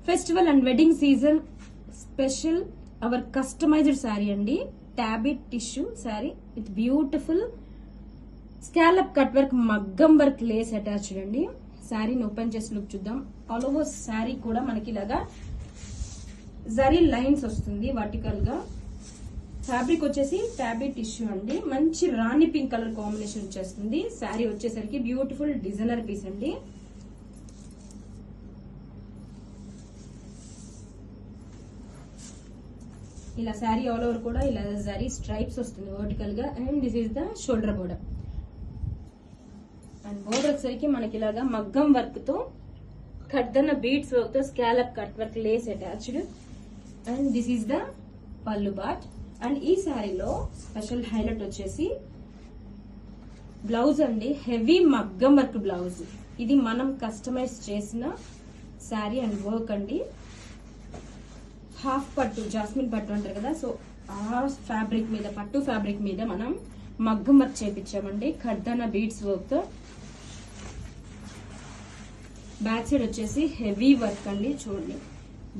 Festival and wedding season special our customised sari అండి. Tabby tissue sari with beautiful scallop cut work మగ్గం work lace attached అండి. శారీని open చేసి look చూద్దాం. All over sari కూడా మనకి ఇలాగా జరీ లైన్స్ వస్తుంది వర్టికల్ గా. ఫ్యాబ్రిక్ వచ్చేసి టాబీ టిష్యూ అండి. మంచి రాణి పింక్ కలర్ కాంబినేషన్ వచ్చేస్తుంది. శారీ వచ్చేసరికి బ్యూటిఫుల్ డిజైనర్ పీస్ అండి. ఇలా శారీ ఆల్ ఓవర్ కూడా ఇలా జరీ స్ట్రైప్స్ వస్తుంది వర్టికల్ గా. And this is the shoulder border. And border వచ్చేసరికి మనకి ఇలాగా మగ్గం వర్క్ తో కడ్దన్న బీడ్స్ వర్క్ తో scallop cut work lace attached. And this is the పల్లు బాట్. అండ్ ఈ శారీలో స్పెషల్ హైలైట్ వచ్చేసి బ్లౌజ్ అండి. హెవీ మగ్గం వర్క్ బ్లౌజ్. ఇది మనం కస్టమైజ్ చేసిన శారీ అండ్ వర్క్ అండి. హాఫ్ పట్టు జాస్మిన్ పట్టు అంటారు కదా, సో ఆ ఫ్యాబ్రిక్ మీద పట్టు ఫ్యాబ్రిక్ మీద మనం మగ్గం వర్క్ చేపించామండి కడ్దన్న బీడ్స్ వర్క్ తో. బ్యాక్ సైడ్ వచ్చేసి హెవీ వర్క్ అండి. చూడండి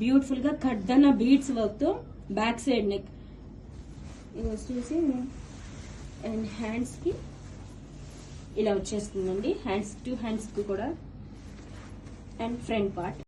బ్యూటిఫుల్ గా కడ్దన్న బీడ్స్ వర్క్ తో బ్యాక్ సైడ్ నెక్ ఇది వచ్చేసి. అండ్ హ్యాండ్స్ కి ఇలా వచ్చేస్తుందండి. హ్యాండ్స్ టు హ్యాండ్స్ కి కూడా. And front part